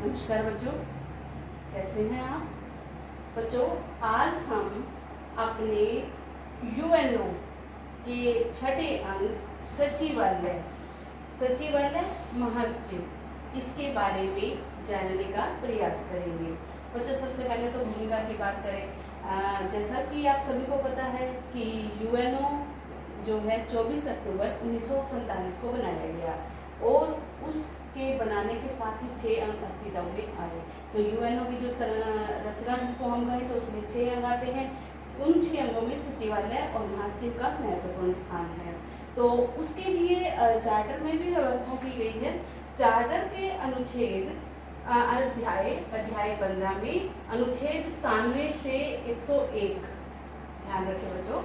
नमस्कार बच्चों, कैसे हैं आप बच्चों। आज हम अपने यूएनओ के छठे अंक सचिवालय महासचिव इसके बारे में जानने का प्रयास करेंगे। बच्चों, सबसे पहले तो भूमिका की बात करें। जैसा कि आप सभी को पता है कि यूएनओ जो है 24 अक्टूबर 1945 को बनाया गया और उसके बनाने के साथ ही 6 अंक अस्तित्व में आए। तो यूएनओ की जो रचना जिसको हम कहें तो उसमें 6 अंग आते हैं। उन 6 अंगों में सचिवालय और महासचिव का महत्वपूर्ण स्थान है। तो उसके लिए चार्टर में भी व्यवस्था की गई है। चार्टर के अनुच्छेद अध्याय 15 में अनुच्छेद 97 से 101, ध्यान रखें बच्चों,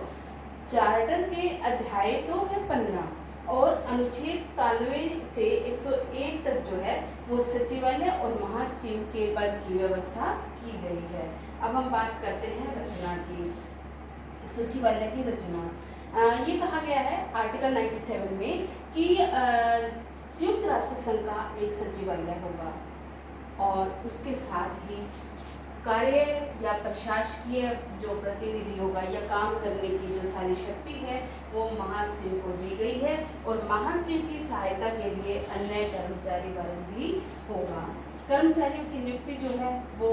चार्टर के अध्याय तो है 15 और अनुच्छेद 97 से 101 तक जो है वो सचिवालय और महासचिव के पद की व्यवस्था की गई है। अब हम बात करते हैं रचना की, सचिवालय की रचना। ये कहा गया है आर्टिकल 97 में कि संयुक्त राष्ट्र संघ का एक सचिवालय होगा और उसके साथ ही कार्य या प्रशासकीय जो प्रतिनिधि होगा या काम करने की जो सारी शक्ति है वो महासचिव को दी गई है और महासचिव की सहायता के लिए अन्य कर्मचारी वर्ग भी होगा। कर्मचारियों की नियुक्ति जो है वो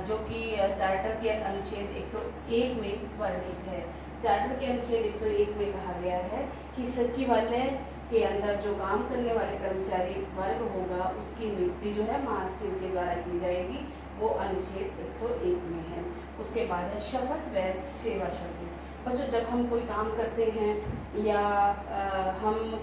जो कि चार्टर के अनुच्छेद 101 में वर्णित है। चार्टर के अनुच्छेद 101 में कहा गया है कि सचिवालय के अंदर जो काम करने वाले कर्मचारी वर्ग होगा उसकी नियुक्ति जो है महासचिव के द्वारा की जाएगी, वो अनुच्छेद 101 में है। उसके बाद है शपथ व सेवा शर्तें। बच्चों, जब हम कोई काम करते हैं या हम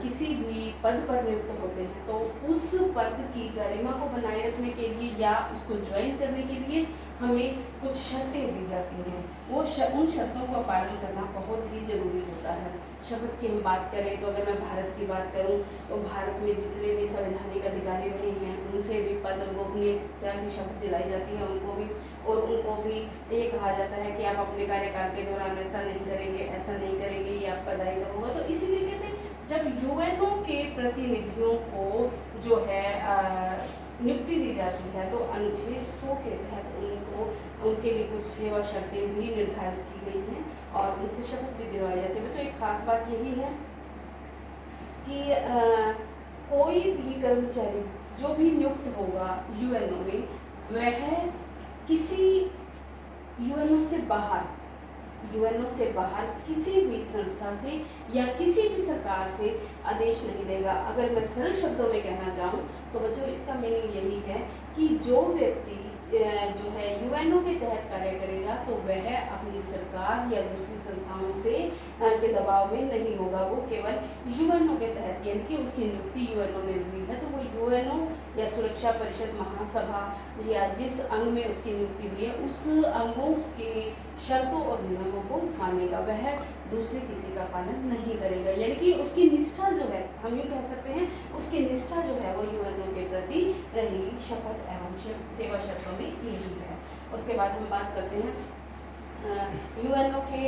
किसी भी पद पर नियुक्त होते हैं तो उस पद की गरिमा को बनाए रखने के लिए या उसको ज्वाइन करने के लिए हमें कुछ शर्तें दी जाती हैं। वो उन शर्तों का पालन करना बहुत ही ज़रूरी होता है। शपथ की हम बात करें तो अगर मैं भारत की बात करूं तो भारत में जितने भी संवैधानिक अधिकारी रहे हैं उनसे भी पद और गोपनीयता की शपथ दिलाई जाती है उनको भी, और उनको भी ये कहा जाता है कि आप अपने कार्यकाल के दौरान ऐसा नहीं करेंगे, ऐसा नहीं करेंगे, ये आपका दायित्व होगा। तो इसी तरीके से जब यूएनओ के प्रतिनिधियों को जो है नियुक्ति दी जाती है तो अनुच्छेद 100 के तहत उनके लिए कुछ सेवा शर्तें भी निर्धारित की गई हैं और उनसे शपथ भी दिलवाई जाती है। बच्चों, एक खास बात यही है कि कोई भी कर्मचारी जो भी नियुक्त होगा यूएनओ में वह किसी यूएनओ से बाहर किसी भी संस्था से या किसी भी सरकार से आदेश नहीं देगा। अगर मैं सरल शब्दों में कहना चाहूँ तो बच्चों इसका मीनिंग यही है कि जो व्यक्ति जो है यूएनओ के तहत कार्य करेगा तो वह अपनी सरकार या दूसरी संस्थाओं से के दबाव में नहीं होगा। वो केवल यूएनओ के तहत, यानी कि उसकी नियुक्ति यूएनओ में हुई है तो वो यूएनओ या सुरक्षा परिषद महासभा या जिस अंग में उसकी नियुक्ति हुई है उस अंगों के शर्तों और नियमों को मानेगा, वह दूसरे किसी का पालन नहीं करेगा। यानी कि उसकी निष्ठा जो है, हम यूँ कह सकते हैं, उसकी निष्ठा जो है वो यूएनओ के प्रति रहेगी। शपथ एवं सेवा शर्तों में यही है। उसके बाद हम बात करते हैं यूएनओ के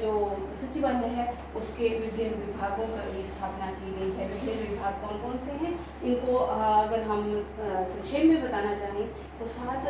जो सचिवालय है उसके विभिन्न विभागों की स्थापना की गई है। विभिन्न विभाग कौन कौन से हैं, इनको अगर हम संक्षेप में बताना चाहें तो 7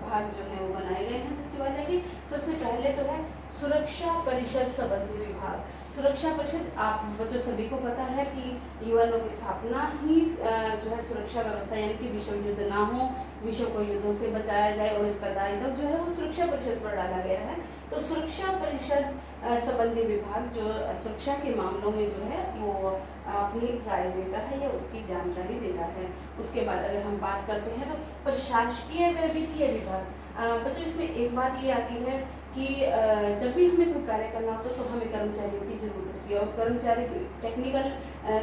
भाग जो है वो बनाए गए हैं सचिवालय के। सबसे पहले तो है सुरक्षा परिषद संबंधी विभाग। सुरक्षा परिषद, आप बच्चों सभी को पता है कि यूएनओ की स्थापना ही जो है सुरक्षा व्यवस्था, यानी कि विश्व युद्ध ना हो, विश्व को युद्धों से बचाया जाए और इसका दायित्व जो है वो सुरक्षा परिषद पर डाला गया है। तो सुरक्षा परिषद संबंधी विभाग जो सुरक्षा के मामलों में जो है वो अपनी राय देता है या उसकी जानकारी देता है। उसके बाद अगर हम बात करते हैं तो प्रशासकीय व वित्तीय विभाग। बच्चों, इसमें एक बात ये आती है कि जब भी हमें कोई कार्य करना होता है तो हमें कर्मचारियों की जरूरत होती है और कर्मचारी टेक्निकल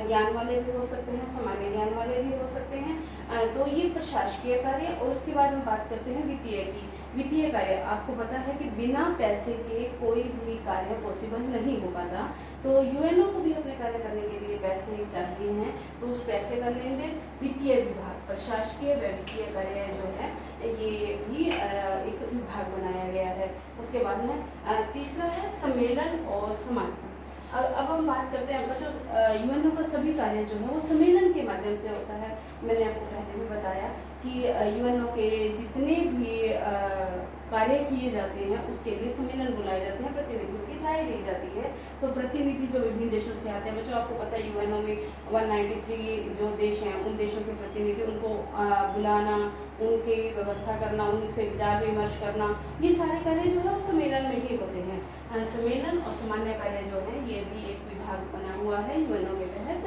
ज्ञान वाले भी हो सकते हैं, सामान्य ज्ञान वाले भी हो सकते हैं। तो ये प्रशासकीय कार्य। और उसके बाद हम बात करते हैं वित्तीय की। वित्तीय कार्य, आपको पता है कि बिना पैसे के कोई भी कार्य पॉसिबल नहीं हो पाता, तो यूएनओ को भी अपने कार्य करने के लिए पैसे चाहिए हैं, तो उस पैसे का लेन देन वित्तीय विभाग, प्रशासकीय व वित्तीय कार्य जो है ये भी एक विभाग बनाया गया है। उसके बाद है तीसरा है सम्मेलन और समापन। अब हम बात करते हैं बच्चों, यूएनओ का सभी कार्य जो है वो सम्मेलन के माध्यम से होता है। मैंने आपको पहले भी बताया कि यूएनओ के जितने भी कार्य किए जाते हैं उसके लिए सम्मेलन बुलाए जाते हैं, प्रतिनिधियों की राय ली जाती है। तो प्रतिनिधि जो विभिन्न देशों से आते हैं, बच्चों आपको पता है यूएनओ में 193 जो देश हैं उन देशों के प्रतिनिधि, उनको बुलाना, उनकी व्यवस्था करना, उनसे विचार विमर्श करना, ये सारे कार्य जो है वो सम्मेलन में ही होते हैं। सम्मेलन और सामान्य कार्य जो है ये भी एक विभाग बना हुआ है यूएनओ के तहत।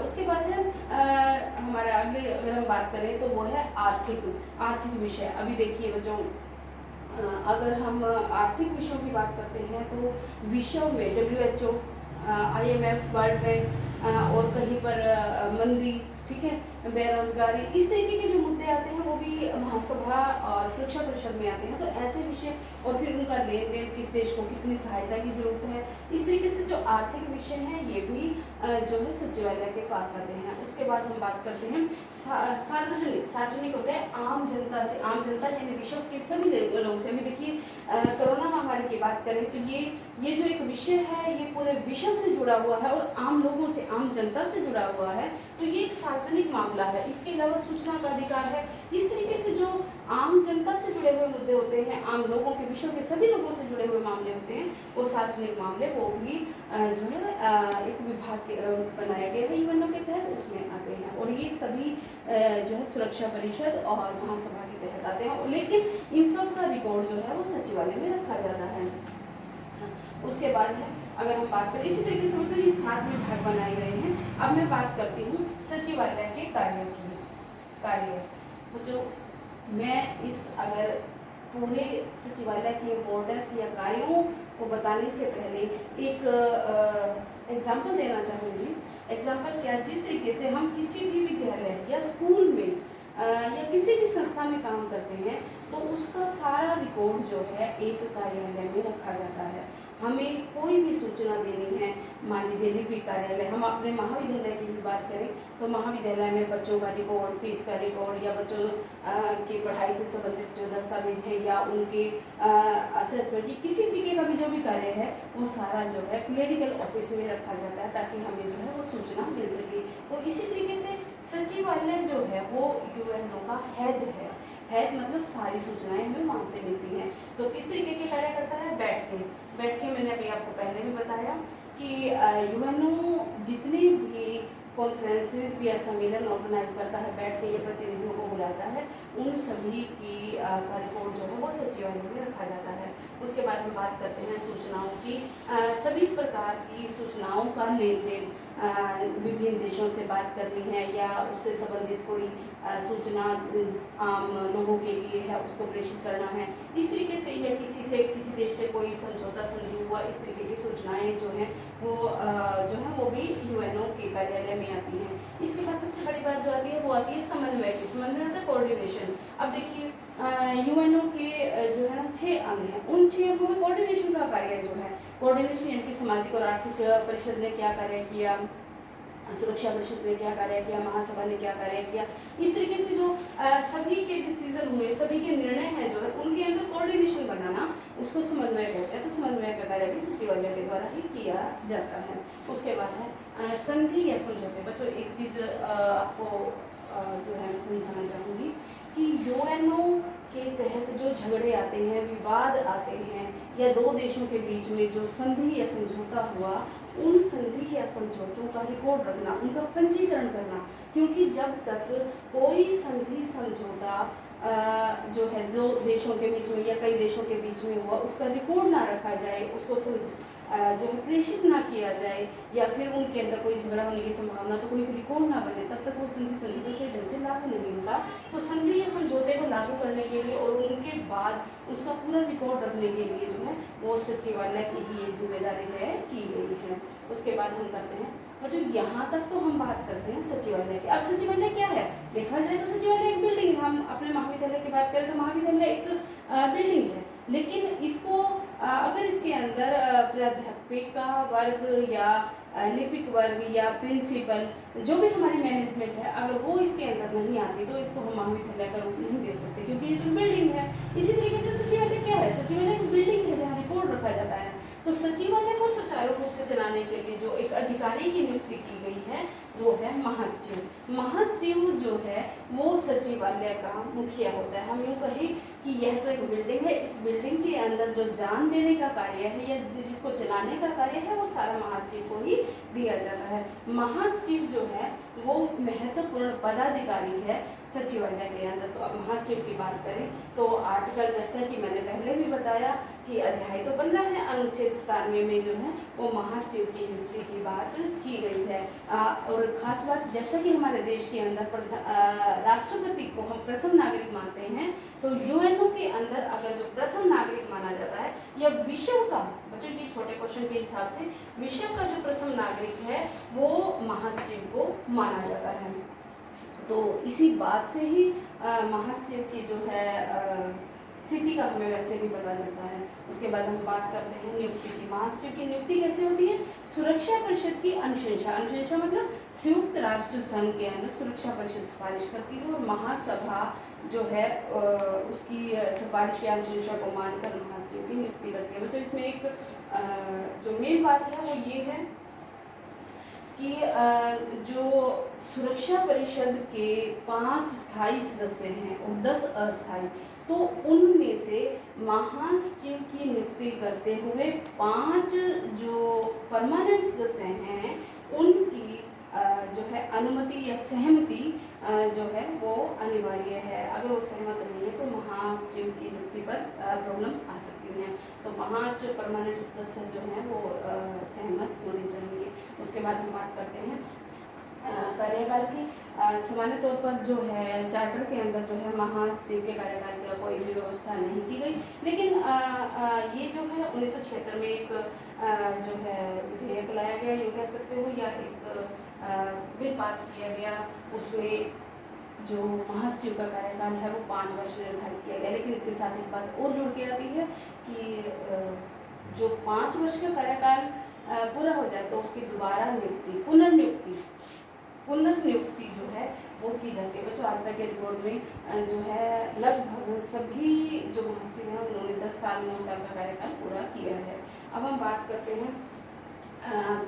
उसके बाद है हमारा अगले, अगर हम बात करें तो वो है आर्थिक विषय। अभी देखिए बच्चों, अगर हम आर्थिक विषयों की बात करते हैं तो विश्व में WHO, IMF, वर्ल्ड बैंक और कहीं पर मंदी, ठीक है, बेरोजगारी, इस तरीके के जो मुद्दे आते हैं वो भी महासभा और सुरक्षा परिषद में आते हैं। तो ऐसे विषय और फिर उनका लेन देन, किस देश को कितनी सहायता की जरूरत है, इस तरीके से जो आर्थिक विषय हैं ये भी जो है सचिवालय के पास आते हैं। उसके बाद हम बात करते हैं सार्वजनिक होता है आम जनता से। आम जनता यानी विश्व के सभी लोगों से। अभी देखिए कोरोना महामारी की बात करें तो ये जो एक विषय है ये पूरे विश्व से जुड़ा हुआ है और आम लोगों से, आम जनता से जुड़ा हुआ है। तो ये एक सार्वजनिक मामला है। इसके अलावा सूचना का अधिकार है। इस तरीके से जो आम जनता से जुड़े हुए मुद्दे होते हैं, आम लोगों के, विश्व के सभी लोगों से जुड़े हुए मामले होते हैं, वो सार्वजनिक मामले, वो भी जो है एक विभाग बनाया गया है यूएनओ के तहत, उसमें आते हैं। और ये सभी जो है सुरक्षा परिषद और महासभा के तहत आते हैं। लेकिन इन सब का रिकॉर्ड जो है वो सचिवालय में रखा जाता है। उसके बाद है, अगर हम बात करें इसी तरीके से बच्चों ये 7 विभाग बनाए गए हैं। अब मैं बात करती हूँ सचिवालय के कार्यों की। बच्चों मैं इस अगर पूरे सचिवालय के इम्पोर्टेंस या कार्यों को बताने से पहले एक एग्जाम्पल देना चाहूँगी। एग्जाम्पल क्या, जिस तरीके से हम किसी भी विद्यालय या स्कूल में या किसी भी संस्था में काम करते हैं तो उसका सारा रिकॉर्ड जो है एक कार्यालय में रखा जाता है। हमें कोई भी सूचना देनी है, मान लीजिए लिपिक कार्यालय, हम अपने महाविद्यालय की भी बात करें तो महाविद्यालय में बच्चों का रिकॉर्ड, फीस का रिकॉर्ड या बच्चों की पढ़ाई से संबंधित जो दस्तावेज है या उनके असेसमेंट की किसी तरीके का भी जो भी कार्य है वो सारा जो है क्लेरिकल ऑफिस में रखा जाता है ताकि हमें जो है वो सूचना मिल सके। तो इसी तरीके से सचिवालय जो है वो यूएनओ का हेड है। हेड मतलब सारी सूचनाएं हमें वहाँ से मिलती हैं। तो किस तरीके के कार्य करता है, बैठ के मैंने अभी आपको पहले भी बताया कि यूएनओ जितने भी कॉन्फ्रेंसेस या सम्मेलन ऑर्गेनाइज करता है, बैठ के ये प्रतिनिधियों को बुलाता है, उन सभी की का रिकॉर्ड जो है वो सचिवालय में रखा जाता है। उसके बाद हम बात करते हैं सूचनाओं की। सभी प्रकार की सूचनाओं का लेन देन, विभिन्न देशों से बात करनी है या उससे संबंधित कोई सूचना आम लोगों के लिए है उसको प्रेषित करना है, इस तरीके से, या किसी देश से कोई समझौता संधि हुआ, इस तरीके की सूचनाएं जो हैं वो भी यूएनओ के कार्यालय में आती हैं। इसके बाद सबसे बड़ी बात जो आती है वो आती है समन्वय की। समन्वय होता है कोऑर्डिनेशन। अब देखिए यूएनओ के जो है ना 6 अंग हैं, उन 6 अंगों में कोऑर्डिनेशन का कार्य जो है, कोऑर्डिनेशन यानी कि सामाजिक और आर्थिक परिषद ने क्या कार्य किया, सुरक्षा परिषद ने क्या कार्य किया, महासभा ने क्या कार्य किया, इस तरीके से जो सभी के डिसीजन हुए, सभी के निर्णय हैं जो है उनके अंदर कोऑर्डिनेशन बनाना, उसको समन्वय कहते हैं। तो समन्वय का कार्य भी सचिवालय के द्वारा ही किया जाता है। उसके बाद है संधि या समझौते। बच्चों एक चीज़ आपको जो है मैं समझाना चाहूँगी कि यूएनओ के तहत जो झगड़े आते हैं, विवाद आते हैं, या 2 देशों के बीच में जो संधि या समझौता हुआ, उन संधि या समझौतों का रिकॉर्ड रखना, उनका पंजीकरण करना, क्योंकि जब तक कोई संधि समझौता जो है 2 देशों के बीच में या कई देशों के बीच में हुआ, उसका रिकॉर्ड ना रखा जाए, उसको जो है प्रेषित ना किया जाए, या फिर उनके अंदर कोई झगड़ा होने की संभावना, तो कोई रिकॉर्ड ना बने, तब तक वो संधि समझौते से ढंग से लागू नहीं होता। तो संधि या समझौते को लागू करने के लिए और उनके बाद उसका पूरा रिकॉर्ड रखने के लिए जो है वो सचिवालय की ही ये जिम्मेदारी तय की गई है। उसके बाद हम करते हैं बच्चों, यहाँ तक तो हम बात करते हैं सचिवालय की। अब सचिवालय क्या है, देखा जाए तो सचिवालय एक बिल्डिंग है। हम अपने महाविद्यालय की बात करें तो महाविद्यालय एक बिल्डिंग है, लेकिन इसको अगर इसके अंदर प्राध्यापिका वर्ग या लिपिक वर्ग या प्रिंसिपल जो भी हमारी मैनेजमेंट है, अगर वो इसके अंदर नहीं आती तो इसको हम महाविद्यालय का रूप नहीं दे सकते, क्योंकि ये तो बिल्डिंग है। इसी तरीके से सचिवालय क्या है, सचिवालय एक बिल्डिंग है जहाँ रिकॉर्ड रखा जाता है। तो सचिवालय को सुचारू रूप से चलाने के लिए जो एक अधिकारी की नियुक्ति की गई है वो है महासचिव। महासचिव जो है वो सचिवालय का मुखिया होता है। हम यूँ कहें कि यह तो एक बिल्डिंग है, इस बिल्डिंग के अंदर जो जान देने का कार्य है या जिसको चलाने का कार्य है वो सारा महासचिव को ही दिया जाता है। महासचिव जो है वो महत्वपूर्ण पदाधिकारी है सचिवालय के अंदर। तो अब महासचिव की बात करें तो आर्टिकल, जैसा कि मैंने पहले भी बताया कि अध्याय तो 15 है, अनुच्छेद 97 में जो है वो महासचिव की नियुक्ति की बात की गई है। और खास बात, जैसा कि हमारे देश के अंदर राष्ट्रपति को हम प्रथम नागरिक मानते हैं, तो यूएनओ के अंदर अगर जो प्रथम नागरिक माना जाता है या विश्व का, बच्चों के छोटे क्वेश्चन के हिसाब से विश्व का जो प्रथम नागरिक है वो महासचिव को माना जाता है। तो इसी बात से ही महासचिव की जो है स्थिति का हमें वैसे भी पता चलता है। उसके बाद हम बात करते हैं नियुक्ति की। महासचिव की नियुक्ति कैसे होती है? सुरक्षा परिषद की अनुशंसा, अनुशंसा मतलब संयुक्त राष्ट्र संघ के अंदर सुरक्षा परिषद सिफारिश करती है और महासभा जो है उसकी सिफारिश या अनुशंसा को मानकर महासचिव की नियुक्ति करती है। बच्चों इसमें एक जो मेन बात है वो ये है कि जो सुरक्षा परिषद के 5 स्थायी सदस्य हैं और 10 अस्थायी, तो उनमें से महासचिव की नियुक्ति करते हुए 5 जो परमानेंट सदस्य हैं उनकी जो है अनुमति या सहमति जो है वो अनिवार्य है। अगर वो सहमत नहीं है तो महासचिव की नियुक्ति पर प्रॉब्लम आ सकती है। तो 5 परमानेंट सदस्य जो हैं वो सहमत होने चाहिए। उसके बाद हम बात करते हैं कार्यकाल की। सामान्य तौर पर जो है चार्टर के अंदर जो है महासचिव के कार्यकाल की कोई भी व्यवस्था नहीं की गई, लेकिन ये जो है 1976 में एक जो है विधेयक लाया गया, यूँ कह सकते हो, या एक बिल पास किया गया। उसमें जो महासचिव का कार्यकाल है वो 5 वर्ष निर्धारित किया गया। लेकिन इसके साथ एक बात और जोड़ के आती है कि जो 5 वर्ष का कार्यकाल पूरा हो जाए तो उसकी दोबारा नियुक्ति, पुनर्नियुक्ति जो है वो की जाती है। बच्चों आज तक के रिपोर्ट में जो है लगभग सभी जो महासचिव हैं उन्होंने 10 साल 9 साल का कार्यकाल पूरा किया है। अब हम बात करते हैं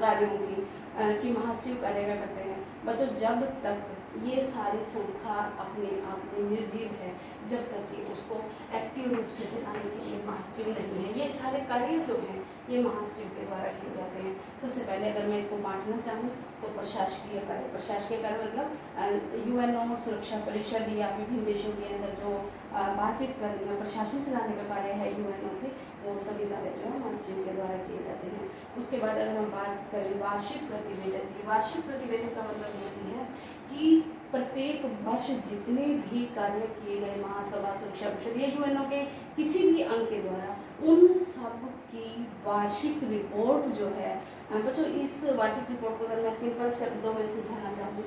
कार्यों की कि महासचिव कार्य क्या करते हैं। बच्चों जब तक ये सारी संस्था अपने आप में निर्जीव है, जब तक कि उसको एक्टिव रूप से चलाने के लिए महासचिव नहीं है, ये सारे कार्य जो हैं ये महासचिव के द्वारा किए जाते हैं। सबसे पहले अगर मैं इसको बांटना चाहूँ तो प्रशासकीय कार्य, प्रशासकीय कार्य मतलब यूएनओ सुरक्षा परिषद या विभिन्न देशों के अंदर जो बातचीत करनी है, प्रशासन चलाने का कार्य है यूएनओ के, वो सभी कार्य जो है महासचिव के द्वारा किए जाते हैं। उसके बाद अगर हम बात करें वार्षिक प्रतिवेदन की, वार्षिक प्रतिवेदन का मतलब ये है कि प्रत्येक वर्ष जितने भी कार्य किए गए महासभा, सुरक्षा परिषद या यूएनओ के किसी भी अंग के द्वारा, उन सब की वार्षिक रिपोर्ट जो है। बच्चों इस वार्षिक रिपोर्ट को अगर मैं सिंपल शब्दों में समझाना चाहूँ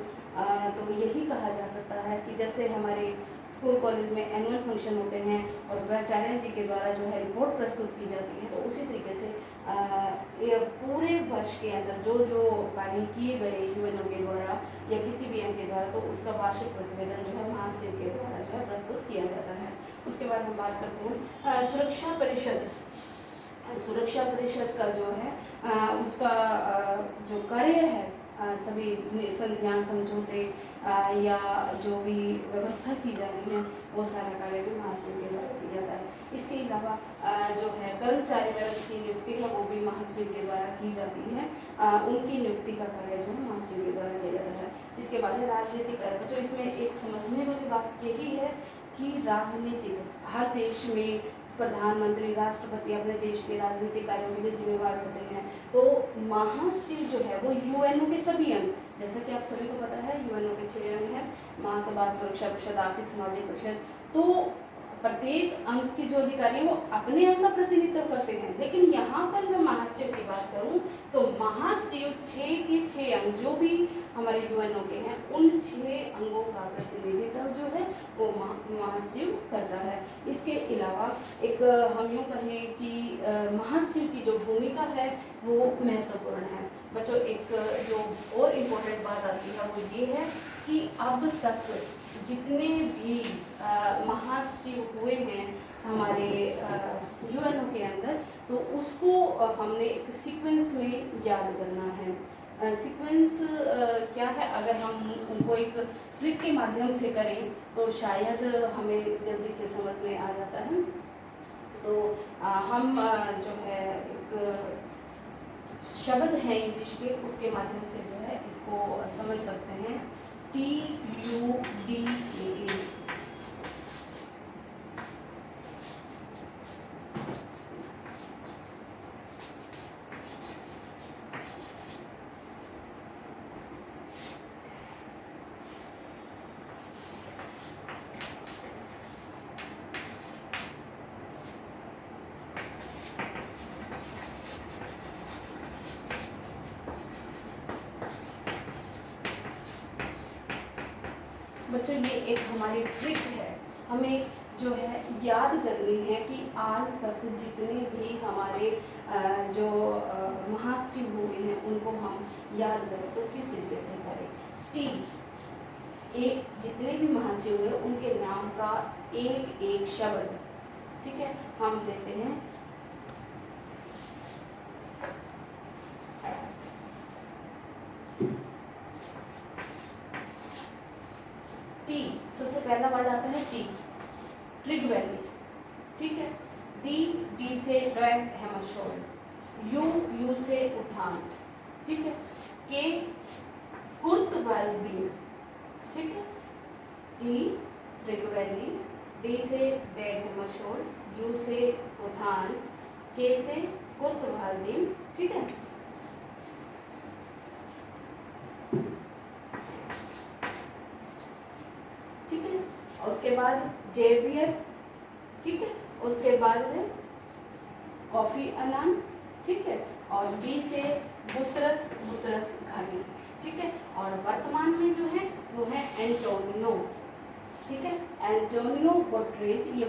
तो यही कहा जा सकता है कि जैसे हमारे स्कूल कॉलेज में एनुअल फंक्शन होते हैं और प्राचार्य जी के द्वारा जो है रिपोर्ट प्रस्तुत की जाती है, तो उसी तरीके से ये पूरे वर्ष के अंदर जो जो कार्य किए गए यूएनओ के द्वारा या किसी भी अंग के द्वारा, तो उसका वार्षिक प्रतिवेदन जो है महासचिव के द्वारा जो है प्रस्तुत किया जाता है। उसके बाद हम बात करते हैं सुरक्षा परिषद। सुरक्षा परिषद का जो है उसका जो कार्य है, सभी संधियाँ समझौते या जो भी व्यवस्था की जा रही है वो सारा कार्य भी महासचिव के द्वारा किया जाता है। इसके अलावा जो है कर्मचारी वर्ग की नियुक्ति है वो भी महासचिव के द्वारा की जाती है। उनकी नियुक्ति का कार्य जो है महासचिव के द्वारा किया जाता है। इसके बाद है राजनीतिक कार्य। बच्चों इसमें एक समझने वाली बात यही है कि राजनीतिक हर देश में प्रधानमंत्री, राष्ट्रपति अपने देश के राजनीतिक कार्यों के लिए जिम्मेवार होते हैं। तो महासचिव जो है वो यूएनओ के सभी अंग, जैसा कि आप सभी को पता है यूएनओ के 6 अंग हैं, महासभा, सुरक्षा परिषद, आर्थिक सामाजिक परिषद, तो प्रत्येक अंग के जो अधिकारी हैं वो अपने अंग का प्रतिनिधित्व करते हैं। लेकिन यहाँ पर मैं महासचिव की बात करूँ तो महासचिव 6 के 6 अंग जो भी हमारे यूएनओ के हैं उन 6 अंगों का प्रतिनिधित्व जो है वो महासचिव करता है। इसके अलावा एक हम यूँ कहें कि महासचिव की जो भूमिका है वो महत्वपूर्ण है। बच्चों एक जो और इम्पोर्टेंट बात आती है वो ये है कि अब तक जितने भी महासचिव हुए हैं हमारे यूएनओ के अंदर, तो उसको हमने एक सीक्वेंस में याद करना है। सीक्वेंस क्या है, अगर हम उनको एक ट्रिक के माध्यम से करें तो शायद हमें जल्दी से समझ में आ जाता है। तो हम जो है एक शब्द है इंग्लिश के, उसके माध्यम से जो है इसको समझ सकते हैं। TUDA। बच्चों ये एक हमारी ट्रिक है, हमें जो है याद करनी है कि आज तक जितने भी हमारे जो महासचिव हुए हैं उनको हम याद करें तो किस तरीके से करें। टी, एक जितने भी महासचिव हुए उनके नाम का एक एक शब्द, ठीक है, हम देते हैं। टी, सबसे पहला वर्ड आता है टी, ट्रिग वैली, ठीक है। डी, डी से डैम हैमरशोल्ड। यू से उत्थान, ठीक है। के, कुर्तवाल्दी, ठीक है। डी, ट्रिग वैली, डी से डेड हैमरशोल्ड, यू से उत्थान, के से कुर्तवाल्दी, ठीक है। ठीक है, और उसके बाद जेवियर, ठीक है, उसके बाद है कॉफी अनान, ठीक है, और बी से बुतरस, बुतरस घनी, ठीक है। और वर्तमान में जो है वो है एंटोनियो, ठीक है, एंटोनियो गुटेरेस। ये